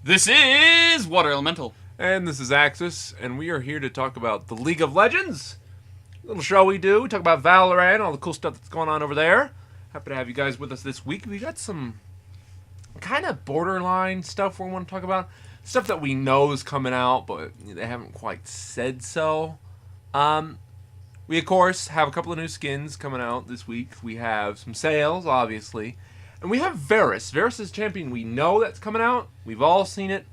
This is Water Elemental. And this is Axis, and we are here to talk about the League of Legends. Little show we do. We talk about Valorant, all the cool stuff that's going on over there. Happy to have you guys with us this week. We got some kind of borderline stuff we want to talk about. Stuff that we know is coming out, but they haven't quite said so. We, of course, have a couple of new skins coming out this week. We have some sales, obviously. And we have Varus. Varus is champion. We know that's coming out. We've all seen it.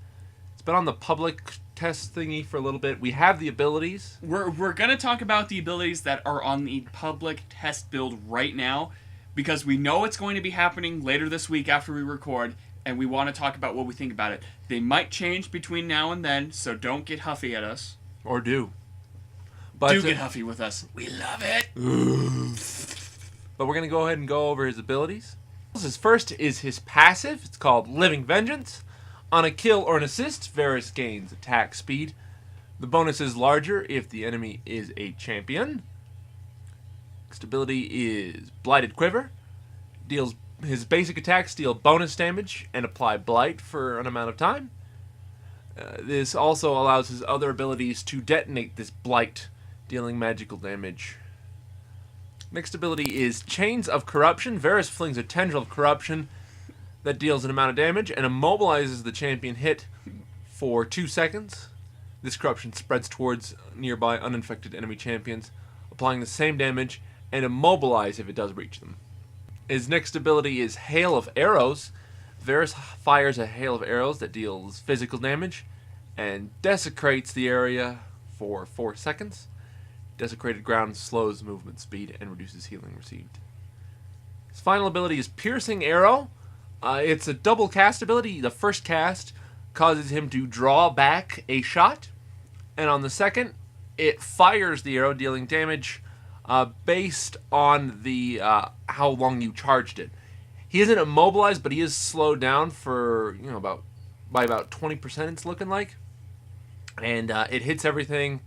It's been on the public test thingy for a little bit. We have the abilities. We're going to talk about the abilities that are on the public test build right now, because we know it's going to be happening later this week after we record, and we want to talk about what we think about it. They might change between now and then, so don't get huffy at us. Or do. But get huffy with us. We love it. But we're going to go ahead and go over his abilities. His first is his passive. It's called Living Vengeance. On a kill or an assist, Varus gains attack speed. The bonus is larger if the enemy is a champion. Next ability is Blighted Quiver. Deals his basic attacks deal bonus damage and apply blight for an amount of time. This also allows his other abilities to detonate this blight, dealing magical damage. Next ability is Chains of Corruption. Varus flings a tendril of corruption that deals an amount of damage and immobilizes the champion hit for 2 seconds. This corruption spreads towards nearby uninfected enemy champions, applying the same damage and immobilize if it does reach them. His next ability is Hail of Arrows. Varus fires a hail of arrows that deals physical damage and desecrates the area for 4 seconds. Desecrated ground slows movement speed and reduces healing received. His final ability is Piercing Arrow. It's a double cast ability. The first cast causes him to draw back a shot, and on the second, it fires the arrow, dealing damage based on the how long you charged it. He isn't immobilized, but he is slowed down for by about 20%. It's looking like, and it hits everything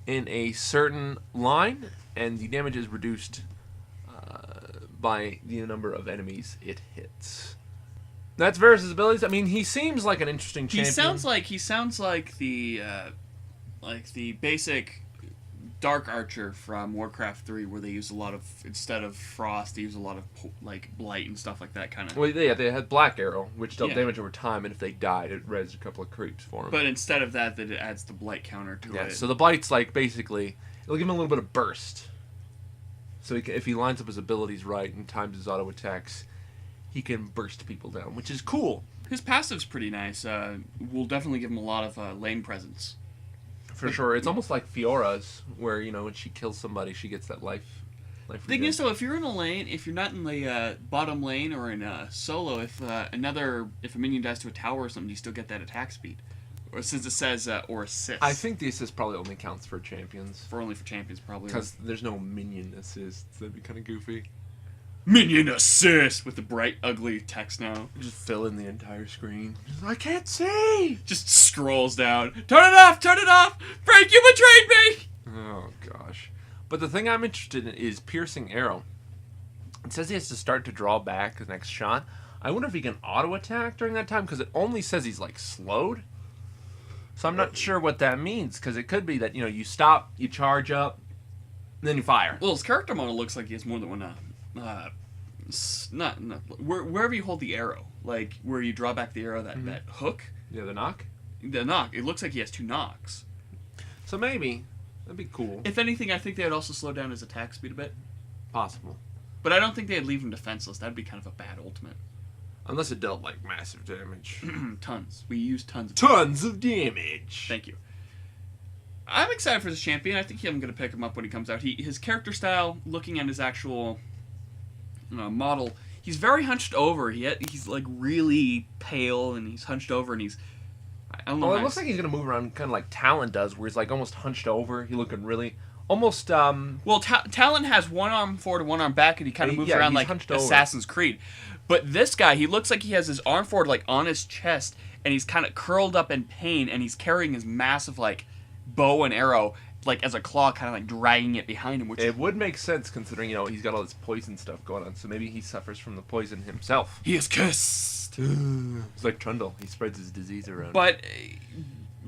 in a certain line, and the damage is reduced by the number of enemies it hits. That's Varus' abilities. I mean, he seems like an interesting champion. He sounds like the basic Dark Archer from Warcraft 3, where they use a lot of, instead of frost, they use a lot of blight and stuff like that kind of. Well, yeah, they had Black Arrow, which dealt damage over time, and if they died, it rezzed a couple of creeps for them. But instead of that, it adds the blight counter to it. Yeah, so the blight's basically, it'll give him a little bit of burst. So if he lines up his abilities right and times his auto attacks, he can burst people down, which is cool. His passive's pretty nice. Will definitely give him a lot of lane presence. For sure. It's almost like Fiora's, where, when she kills somebody, she gets that life. The thing is, though, if you're in a lane, if you're not in the bottom lane or in solo, if a minion dies to a tower or something, you still get that attack speed. Or since it says, or assist. I think the assist probably only counts for champions. Only for champions, probably. Because there's no minion assists. That'd be kind of goofy. Minion Assist! With the bright, ugly text now. Just fill in the entire screen. I can't see! Just scrolls down. Turn it off! Turn it off! Frank, you betrayed me! Oh, gosh. But the thing I'm interested in is Piercing Arrow. It says he has to start to draw back the next shot. I wonder if he can auto-attack during that time, because it only says he's, slowed. So I'm not sure what that means, because it could be that, you stop, you charge up, and then you fire. Well, his character model looks like he has more than one, wherever you hold the arrow, where you draw back the arrow, that hook. Yeah, the knock? The knock. It looks like he has 2 knocks. So maybe. That'd be cool. If anything, I think they'd also slow down his attack speed a bit. Possible. But I don't think they'd leave him defenseless. That'd be kind of a bad ultimate. Unless it dealt, massive damage. Tons. We use tons of damage. Thank you. I'm excited for this champion. I think I'm going to pick him up when he comes out. His character style, looking at his actual model, he's very hunched over. He's really pale, and he's hunched over, and I don't know. Well, it looks like he's gonna move around kind of like Talon does, where he's almost hunched over. He's looking really almost. Well, Talon has one arm forward and one arm back, and he kind of moves around like Assassin's Creed. But this guy, he looks like he has his arm forward on his chest, and he's kind of curled up in pain, and he's carrying his massive bow and arrow, like as a claw, kind of like dragging it behind him. Which It would make sense considering, you know, he's got all this poison stuff going on. So maybe he suffers from the poison himself. he is cursed. It's like Trundle. He spreads his disease around. But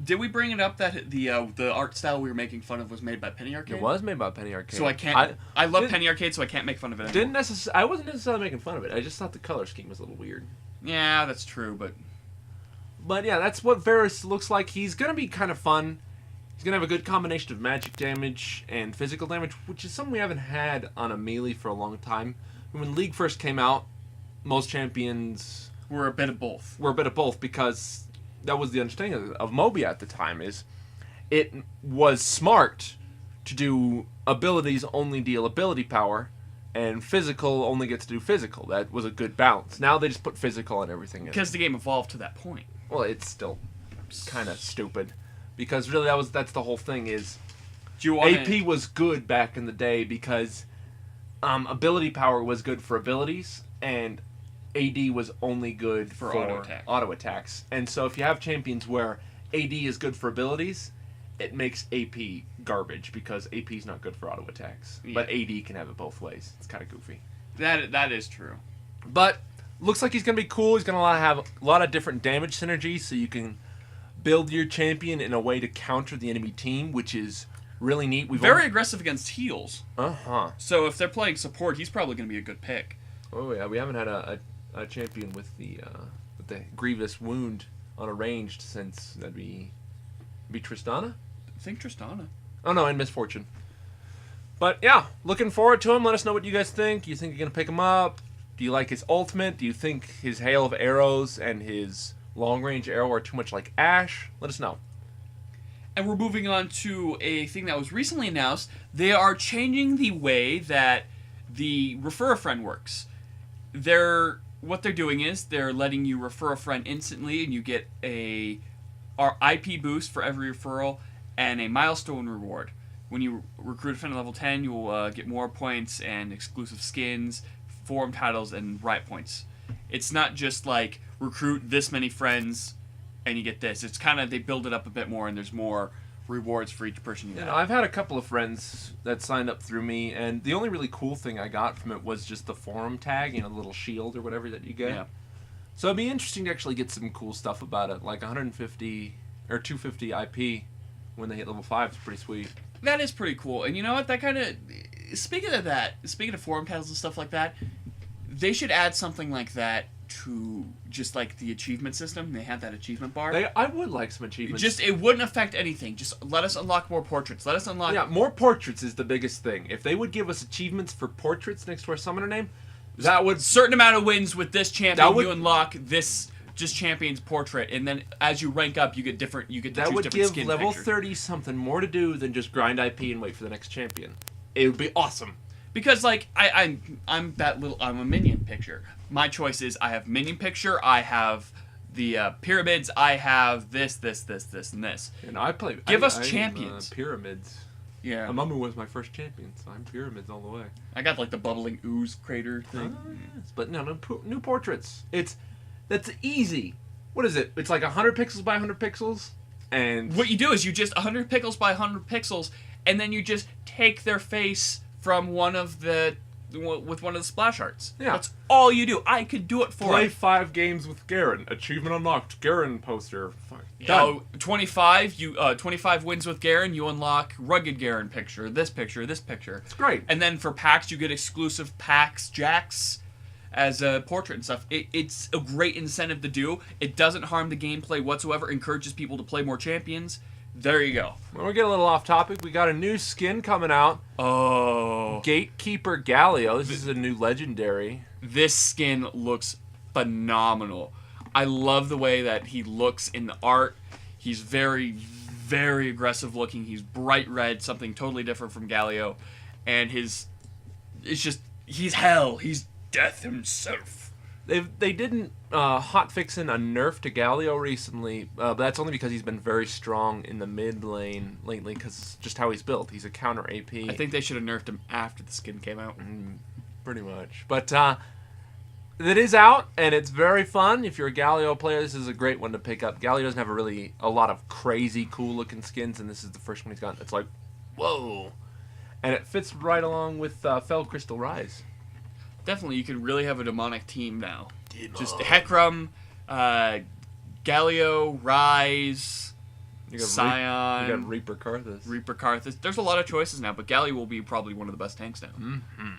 did we bring it up that the art style we were making fun of was made by Penny Arcade? It was made by Penny Arcade. So I can't. I love Penny Arcade, so I can't make fun of it anymore. I wasn't necessarily making fun of it. I just thought the color scheme was a little weird. Yeah, that's true, But yeah, that's what Varus looks like. He's gonna be kind of fun. He's gonna have a good combination of magic damage and physical damage, which is something we haven't had on a melee for a long time. When League first came out, most champions we're a bit of both. Were a bit of both because that was the understanding of Moby at the time. Is it was smart to do abilities only deal ability power, and physical only gets to do physical. That was a good balance. Now they just put physical and everything in. Because the game evolved to that point. Well, it's still kind of stupid. Because really that's the whole thing is AP was good back in the day because ability power was good for abilities and AD was only good for auto attacks. And so if you have champions where AD is good for abilities, it makes AP garbage because AP is not good for auto attacks. Yeah. But AD can have it both ways. It's kind of goofy. That is true. But looks like he's going to be cool. He's going to have a lot of different damage synergies so you can build your champion in a way to counter the enemy team, which is really neat. Very aggressive against heals. Uh-huh. So if they're playing support, he's probably going to be a good pick. Oh yeah, we haven't had a champion with the grievous wound on a ranged since that'd be Tristana? I think Tristana. Oh no, and Misfortune. But yeah, looking forward to him. Let us know what you guys think. Do you think you're going to pick him up? Do you like his ultimate? Do you think his hail of arrows and his long-range arrow are too much like Ashe? Let us know. And we're moving on to a thing that was recently announced. They are changing the way that the Refer a Friend works. What they're doing is they're letting you refer a friend instantly, and you get a IP boost for every referral and a milestone reward. When you recruit a friend at level 10, you'll get more points and exclusive skins, forum titles, and riot points. It's not just like recruit this many friends and you get this. It's kind of, they build it up a bit more and there's more rewards for each person you have. I've had a couple of friends that signed up through me, and the only really cool thing I got from it was just the forum tag, the little shield or whatever that you get. Yeah. So it'd be interesting to actually get some cool stuff about it, like 150 or 250 IP when they hit level 5 is pretty sweet. That is pretty cool. And you know what? That kind of, speaking of forum titles and stuff like that, they should add something like that to just like the achievement system. They have that achievement bar. I would like some achievements. It wouldn't affect anything. Just let us unlock more portraits. Let us unlock... Yeah, more portraits is the biggest thing. If they would give us achievements for portraits next to our summoner name, that would... Certain amount of wins with this champion, you unlock this just champion's portrait, and then as you rank up, you get different. You get to choose different skin. That would give level pictures. 30 something more to do than just grind IP and wait for the next champion. It would be awesome. Because like I'm a minion picture. My choice is I have minion picture. I have the pyramids. I have this, and this. And I play. Give us champions. Pyramids. Yeah. Amamu was my first champion, so I'm pyramids all the way. I got like the bubbling ooze crater thing. Yes. But no new portraits. That's easy. What is it? It's like 100 pixels by 100 pixels, and what you do is you just 100 pixels by 100 pixels, and then you just take their face from one of the splash arts. Yeah. That's all you do. I could do it for Play 5 games with Garen. Achievement unlocked. Garen poster. Done. 25 wins with Garen, you unlock rugged Garen picture, this picture. It's great. And then for packs, you get exclusive packs, jacks, as a portrait and stuff. It's a great incentive to do. It doesn't harm the gameplay whatsoever. Encourages people to play more champions. There you go. When we get a little off topic, we got a new skin coming out. Oh. GateKeeper Galio. This is a new legendary. This skin looks phenomenal. I love the way that he looks in the art. He's very, very aggressive looking. He's bright red, something totally different from Galio. And he's hell. He's death himself. They didn't hotfix in a nerf to Galio recently, but that's only because he's been very strong in the mid lane lately, because just how he's built. He's a counter AP. I think they should have nerfed him after the skin came out. Pretty much. But it is out, and it's very fun. If you're a Galio player, this is a great one to pick up. Galio doesn't have a lot of crazy, cool-looking skins, and this is the first one he's got. It's like, Whoa. And it fits right along with Fell Crystal Rise. Definitely, you could really have a demonic team now. Teemo. Just Hecarim, Galio, Rise, Scion. You got Reaper Karthus. Reaper Karthus. There's a lot of choices now, but Galio will be probably one of the best tanks now. Mm-hmm.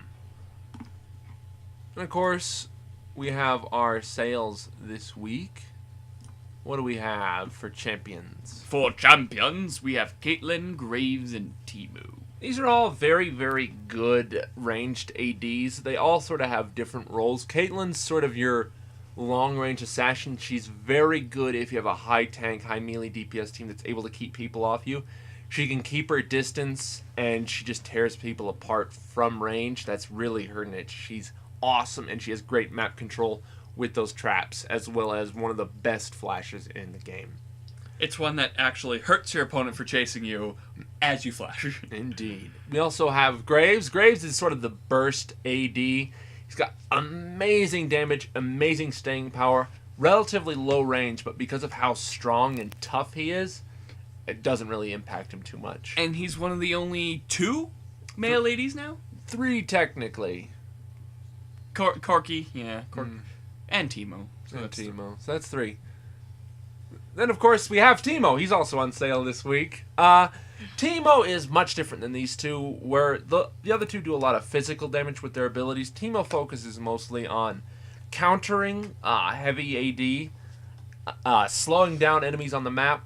And of course, we have our sales this week. What do we have for champions? For champions, we have Caitlyn, Graves, and Teemo. These are all very, very good ranged ADs. They all sort of have different roles. Caitlyn's sort of your long-range assassin. She's very good if you have a high tank, high melee DPS team that's able to keep people off you. She can keep her distance, and she just tears people apart from range. That's really her niche. She's awesome, and she has great map control with those traps, as well as one of the best flashes in the game. It's one that actually hurts your opponent for chasing you as you flash. Indeed. We also have Graves. Graves is sort of the burst AD. He's got amazing damage, amazing staying power, relatively low range, but because of how strong and tough he is, it doesn't really impact him too much. And he's one of the only 2 male ladies now? 3 technically. Corky, yeah. And Teemo. So that's 3. Then, of course, we have Teemo. He's also on sale this week. Teemo is much different than these two, where the other two do a lot of physical damage with their abilities. Teemo focuses mostly on countering heavy AD, slowing down enemies on the map,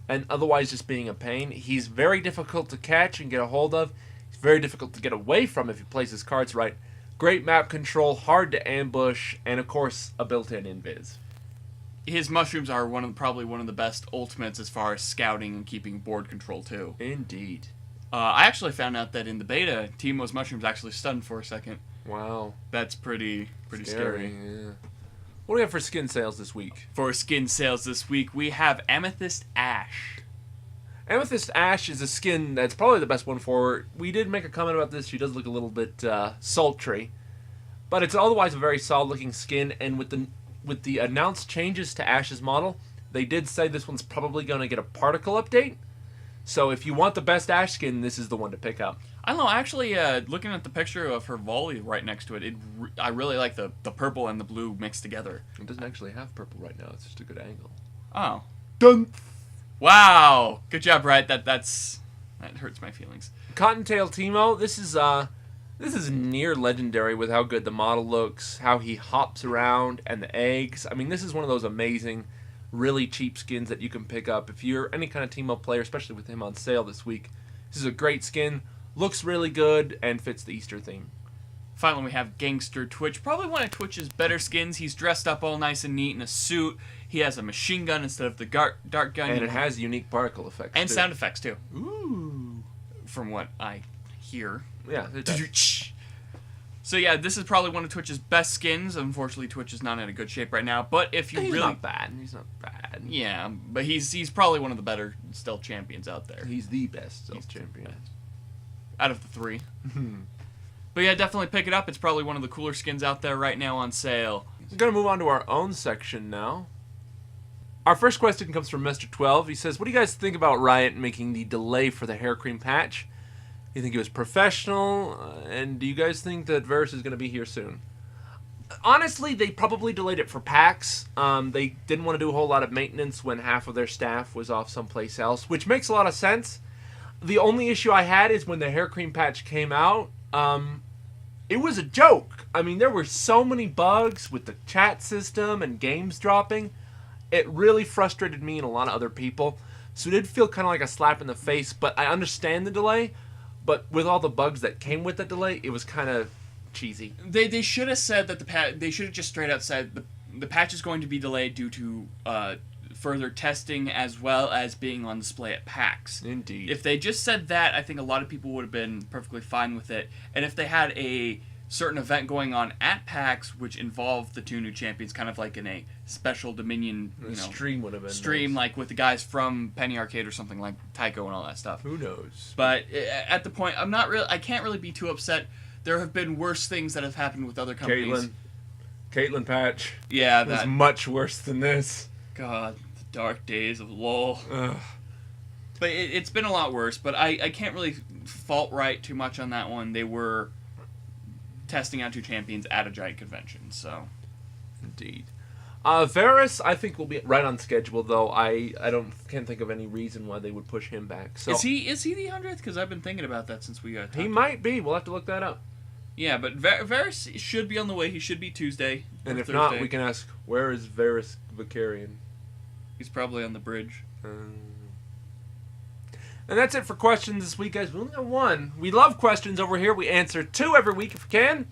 and otherwise just being a pain. He's very difficult to catch and get a hold of. He's very difficult to get away from if he plays his cards right. Great map control, hard to ambush, and, of course, a built-in invis. His mushrooms are probably one of the best ultimates as far as scouting and keeping board control, too. Indeed. I actually found out that in the beta, Teemo's mushrooms actually stunned for a second. Wow. That's pretty scary. Yeah. What do we have for skin sales this week? For skin sales this week, we have Amethyst Ash. Amethyst Ash is a skin that's probably the best one for her. We did make a comment about this. She does look a little bit sultry. But it's otherwise a very solid-looking skin, and with the announced changes to Ash's model, they did say this one's probably going to get a particle update. So if you want the best Ash skin, this is the one to pick up. I don't know, actually, looking at the picture of her volley right next to it, I really like the purple and the blue mixed together. It doesn't actually have purple right now. It's just a good angle. Oh. Dun! Wow! Good job, Brett. That hurts my feelings. Cottontail Teemo, this is near legendary with how good the model looks, how he hops around, and the eggs. I mean, this is one of those amazing, really cheap skins that you can pick up. If you're any kind of Teemo player, especially with him on sale this week, this is a great skin, looks really good, and fits the Easter theme. Finally, we have Gangster Twitch. Probably one of Twitch's better skins. He's dressed up all nice and neat in a suit. He has a machine gun instead of the dart gun. And it has unique particle effects, and too. sound effects, too. Ooh. From what I hear. Yeah, it does. So yeah, this is probably one of Twitch's best skins. Unfortunately, Twitch is not in a good shape right now. But if you He's really not bad. He's not bad. Yeah, but he's probably one of the better stealth champions out there. He's the best stealth champion. Out of the 3. But yeah, definitely pick it up. It's probably one of the cooler skins out there right now on sale. We're going to move on to our own section now. Our first question comes from Mr. 12. He says, what do you guys think about Riot making the delay for the hair cream patch? Do you think it was professional? And do you guys think that Varus is going to be here soon? Honestly, they probably delayed it for PAX. They didn't want to do a whole lot of maintenance when half of their staff was off someplace else, which makes a lot of sense. The only issue I had is when the hair cream patch came out, it was a joke. I mean, there were so many bugs with the chat system and games dropping. It really frustrated me and a lot of other people. So it did feel kind of like a slap in the face, but I understand the delay. But with all the bugs that came with the delay, it was kind of cheesy. They should have said that they should have just straight out said the patch is going to be delayed due to further testing as well as being on display at PAX. Indeed. If they just said that, I think a lot of people would have been perfectly fine with it. And if they had a certain event going on at PAX which involved the 2 new champions, kind of like in a special Dominion stream would have been stream, nice. Like with the guys from Penny Arcade or something, like Tycho and all that stuff. Who knows? But at the point, I can't really be too upset. There have been worse things that have happened with other companies. Caitlyn patch. Yeah, that was much worse than this. God, the dark days of LOL. Ugh. But it's been a lot worse. But I can't really fault right too much on that one. They were testing out 2 champions at a giant convention, so. Indeed. Varus, I think, will be right on schedule, though. I can't think of any reason why they would push him back. So is he the 100th? Because I've been thinking about that since we got. He might be. We'll have to look that up. Yeah, but Varus should be on the way. He should be Tuesday. And if Thursday. not, we can ask, where is Varus Vicarian? He's probably on the bridge. And that's it for questions this week, guys. We only got 1. We love questions over here. We answer 2 every week if we can.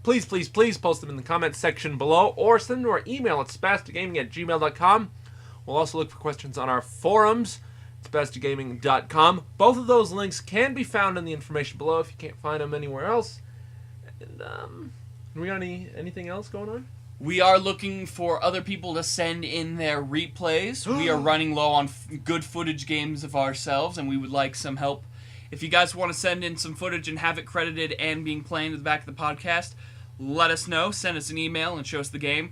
Please, please, please post them in the comments section below or send them to our email at spazticgaming@gmail.com. We'll also look for questions on our forums, spazticgaming.com. Both of those links can be found in the information below if you can't find them anywhere else. And, we got anything else going on? We are looking for other people to send in their replays. We are running low on good footage games of ourselves, and we would like some help. If you guys want to send in some footage and have it credited and being played at the back of the podcast, let us know. Send us an email and show us the game.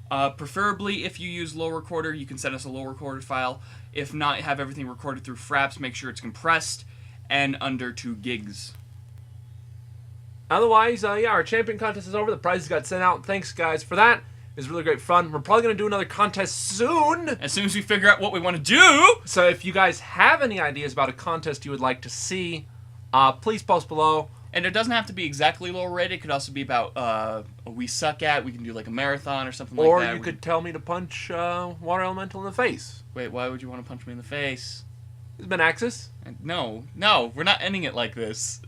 Preferably, if you use low recorder, you can send us a low recorded file. If not, have everything recorded through Fraps. Make sure it's compressed and under 2 gigs. Otherwise, our champion contest is over. The prizes got sent out. Thanks, guys, for that. It was really great fun. We're probably going to do another contest soon. As soon as we figure out what we want to do. So if you guys have any ideas about a contest you would like to see, please post below. And it doesn't have to be exactly low rated. It could also be about we suck at. We can do like a marathon or something like that. Or you could tell me to punch Water Elemental in the face. Wait, why would you want to punch me in the face? It's been Axis. No, we're not ending it like this.